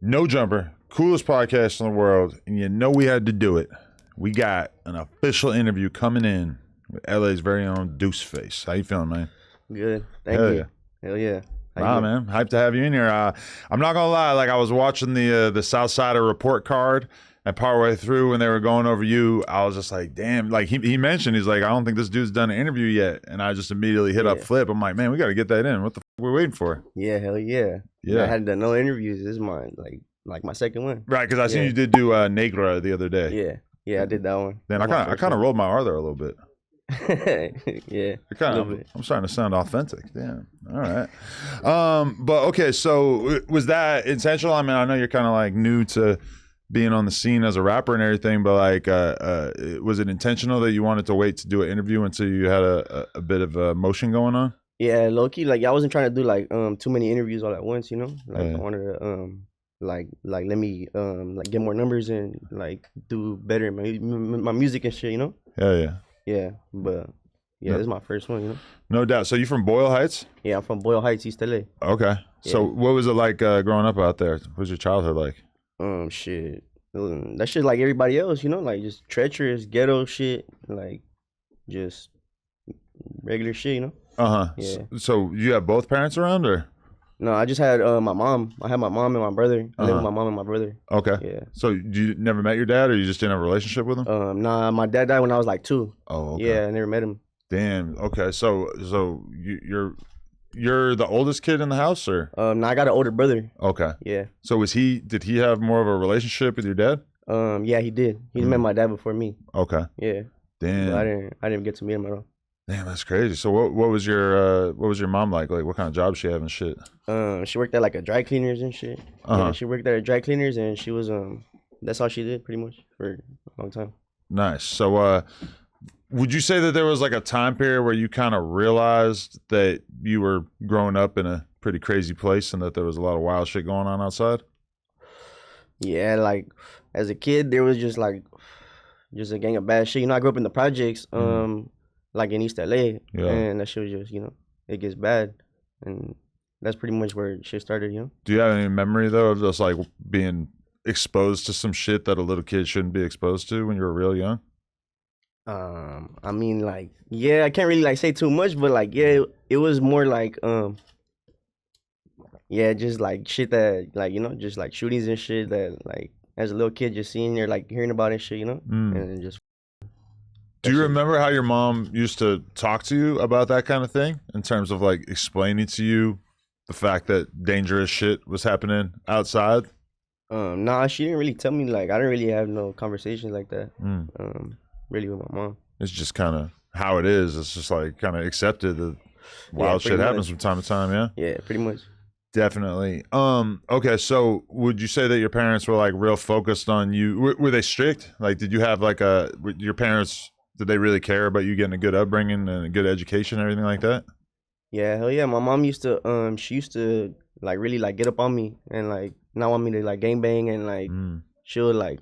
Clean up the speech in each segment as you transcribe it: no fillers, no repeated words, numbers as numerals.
No Jumper, coolest podcast in the world, and you know we had to do it. We got an official interview coming in with LA's very own Deuce Face. How you feeling, man? Good. Thank Hell you. yeah. Hell yeah. Wow, man. Hyped to have you in here. I'm not gonna lie, like I was watching the South Sider report card, and partway through when they were going over you, I was just like, damn, like he mentioned, he's like, I don't think this dude's done an interview yet. And I just immediately hit up Flip. I'm like, man, we gotta get that in. What the f we're waiting for? Yeah, hell yeah. Yeah. I hadn't done no interviews. This is my my second one. Right, because I seen you did do Negra the other day. Yeah. Yeah, I did that one. Then I kind of rolled my R there a little bit. Yeah. I'm starting to sound authentic. Damn. All right. But okay, so was that intentional? I mean, I know you're kind of like new to being on the scene as a rapper and everything, but like, was it intentional that you wanted to wait to do an interview until you had a bit of motion going on? Yeah, low key. Like I wasn't trying to do like too many interviews all at once. You know, like I wanted to like let me like get more numbers and like do better in my music and shit. You know. Yeah, yeah. Yeah, but yeah, this is my first one, you know? No doubt. So you from Boyle Heights? Yeah, I'm from Boyle Heights, East LA. Okay. So what was it like growing up out there? What was your childhood like? Shit. That shit like everybody else, you know? Like just treacherous, ghetto shit, like just regular shit, you know? Uh-huh. Yeah. So you have both parents around or? No, I just had my mom. I had my mom and my brother. I live with my mom and my brother. Okay. Yeah. So you never met your dad, or you just didn't have a relationship with him? Nah, my dad died when I was like 2. Oh, okay. Yeah, I never met him. Damn. Okay. So you're the oldest kid in the house, or? No, I got an older brother. Okay. Yeah. So did he have more of a relationship with your dad? Yeah, he did. He met my dad before me. Okay. Yeah. Damn. But I didn't get to meet him at all. Damn, that's crazy. So what was your mom like? Like what kind of job she have and shit? She worked at like a dry cleaners and shit. Yeah, she worked at a dry cleaners and she was that's all she did pretty much for a long time. Nice. So would you say that there was like a time period where you kind of realized that you were growing up in a pretty crazy place and that there was a lot of wild shit going on outside? Yeah, like as a kid there was just a gang of bad shit. You know, I grew up in the projects, like in East LA. Yeah. And that shit was just, you know, it gets bad. And that's pretty much where shit started, you know? Do you have any memory though of just like being exposed to some shit that a little kid shouldn't be exposed to when you were real young? I mean, like, yeah, I can't really like say too much, but like, yeah, it was more like, yeah, just like shit that, like, you know, just like shootings and shit that, like, as a little kid, just seeing or like hearing about it and shit, you know, and just. Do you remember how your mom used to talk to you about that kind of thing in terms of like explaining to you the fact that dangerous shit was happening outside? Nah, she didn't really tell me. Like, I didn't really have no conversations like that. Really with my mom. It's just kind of how it is. It's just like kind of accepted that wild shit happens from time to time. Yeah. Yeah, pretty much. Definitely. Okay. So would you say that your parents were like real focused on you? Were they strict? Like, did you have like your parents? Did they really care about you getting a good upbringing and a good education and everything like that? Yeah, hell yeah. My mom used to she used to like really like get up on me and like not want me to like gangbang and like she would like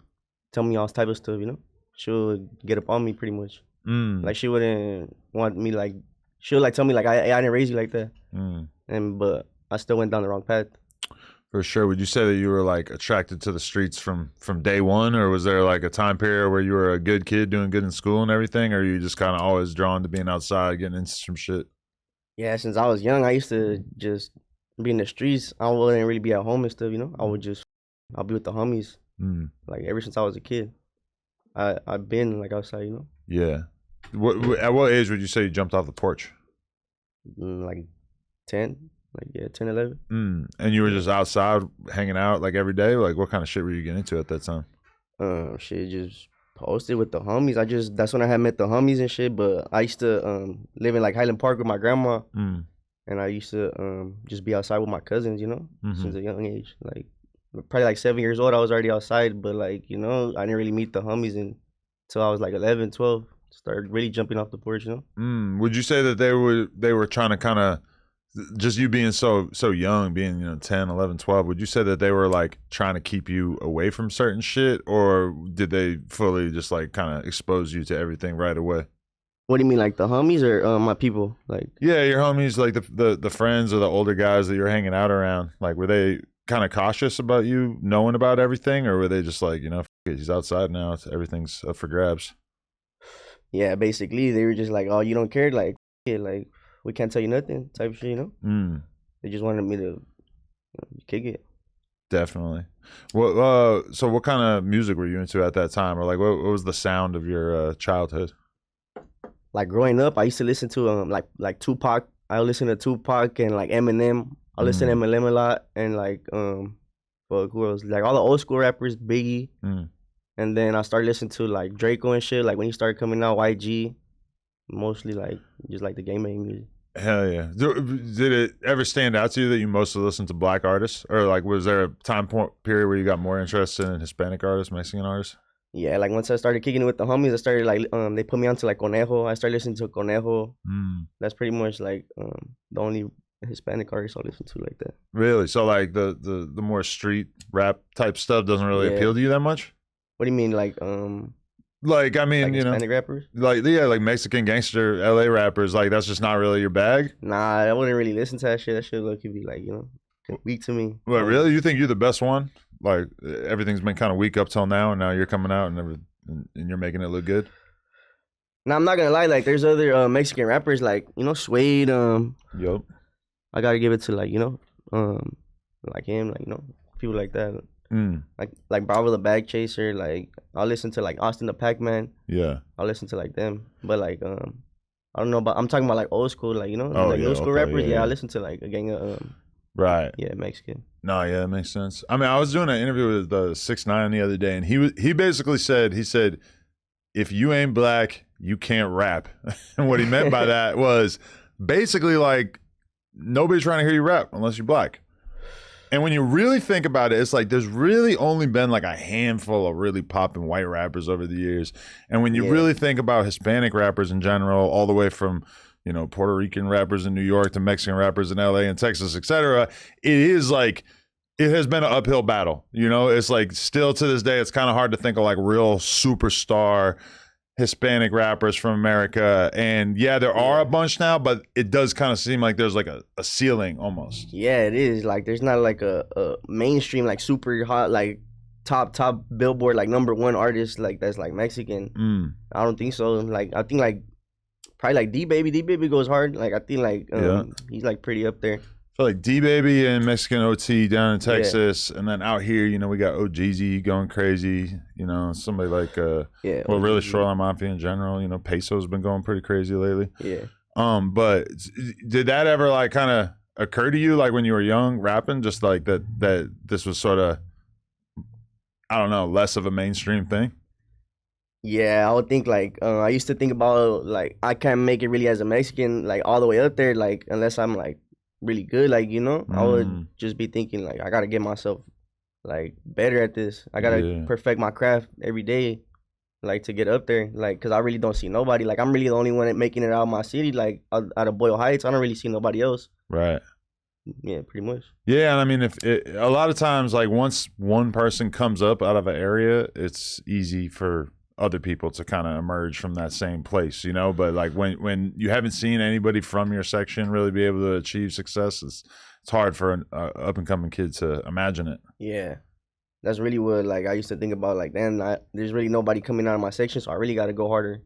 tell me all type of stuff, you know? She would get up on me pretty much. Like she wouldn't want me like she would like tell me like I didn't raise you like that. But I still went down the wrong path. For sure. Would you say that you were like attracted to the streets from day one, or was there like a time period where you were a good kid doing good in school and everything, or are you just kind of always drawn to being outside getting into some shit? Yeah, since I was young, I used to just be in the streets. I wouldn't really be at home and stuff, you know. I'll be with the homies. Like ever since I was a kid, I've been like outside, you know. Yeah. At what age would you say you jumped off the porch? Like 10. Like, yeah, 10, 11. And you were just outside hanging out like every day? Like, what kind of shit were you getting into at that time? Shit, just posted with the homies. That's when I had met the homies and shit. But I used to live in like Highland Park with my grandma. And I used to just be outside with my cousins, you know, since a young age. Like, probably like 7 years old, I was already outside. But like, you know, I didn't really meet the homies until I was like 11, 12. Started really jumping off the porch, you know. Would you say that they were trying to kind of, just you being so young, being, you know, 10, 11, 12, would you say that they were like trying to keep you away from certain shit, or did they fully just like kind of expose you to everything right away? What do you mean, like the homies or my people? Like, yeah, your homies, like the friends or the older guys that you're hanging out around. Like, were they kind of cautious about you knowing about everything, or were they just like, F it, he's outside now, everything's up for grabs? Yeah, basically they were just like, oh, you don't care, like, yeah, like we can't tell you nothing, type of shit, you know. They just wanted me to kick it. Definitely. So what kind of music were you into at that time, or like what was the sound of your childhood? Like growing up, I used to listen to like Tupac. I would listen to Tupac and like Eminem. I listen to Eminem a lot, and like who else? Like all the old school rappers, Biggie. And then I started listening to like Draco and shit. Like when he started coming out, YG. Mostly like just like the game music. Hell yeah. Did it ever stand out to you that you mostly listened to black artists? Or like was there a time period where you got more interested in Hispanic artists, Mexican artists? Yeah, like once I started kicking it with the homies, I started like they put me onto like Conejo. I started listening to Conejo. That's pretty much like the only Hispanic artist I listen to like that. Really? So like the more street rap type stuff doesn't really appeal to you that much? What do you mean, like I mean, like Hispanic rappers? Like like Mexican gangster LA rappers, like that's just not really your bag? Nah, I wouldn't really listen to that shit. That shit could be like, weak to me. Well, really? You think you're the best one? Like everything's been kind of weak up till now, and now you're coming out and you're making it look good? Nah, I'm not gonna lie, like there's other Mexican rappers like, Suede, Yup. I gotta give it to like, like him, like, people like that. Like Bravo the Bag Chaser, like I'll listen to like Austin the Pac-Man. Yeah. I'll listen to like them. But like I don't know, but I'm talking about like old school, like like yeah, new school okay, rappers. yeah. I listen to like a gang of right. Yeah, Mexican. No, yeah, that makes sense. I mean, I was doing an interview with 6ix9ine the other day, and he basically said, if you ain't black, you can't rap. And what he meant by that was basically like nobody's trying to hear you rap unless you're black. And when you really think about it, it's like there's really only been like a handful of really popping white rappers over the years. And when you really think about Hispanic rappers in general, all the way from, Puerto Rican rappers in New York to Mexican rappers in LA and Texas, etc., it is like it has been an uphill battle. It's like still to this day, it's kind of hard to think of like real superstar Hispanic rappers from America. And yeah, there are a bunch now, but it does kind of seem like there's like a ceiling almost. Yeah, it is. Like there's not like a mainstream, like super hot, like top Billboard, like #1 artist like that's like Mexican. I don't think so. Like I think like probably like D-Baby goes hard. Like I think like he's like pretty up there. I feel like D-Baby and Mexican OT down in Texas, and then out here, we got OGZ going crazy. Somebody like really Shoreline Mafia in general. Peso's been going pretty crazy lately. Yeah. But did that ever like kind of occur to you, like when you were young, rapping, just like that this was sort of, I don't know, less of a mainstream thing? Yeah, I would think like I used to think about like I can't make it really as a Mexican like all the way up there, like unless I'm like really good, like I would just be thinking like I gotta get myself like better at this. I gotta perfect my craft every day, like to get up there, like because I really don't see nobody. Like I'm really the only one making it out of my city, like out of Boyle Heights. I don't really see nobody else. Right. Yeah, pretty much. Yeah, and I mean, a lot of times, like once one person comes up out of an area, it's easy for other people to kind of emerge from that same place, but like when you haven't seen anybody from your section really be able to achieve success, it's hard for an up and coming kid to imagine it. Yeah, that's really what like I used to think about, like, damn, there's really nobody coming out of my section, so I really got to go harder.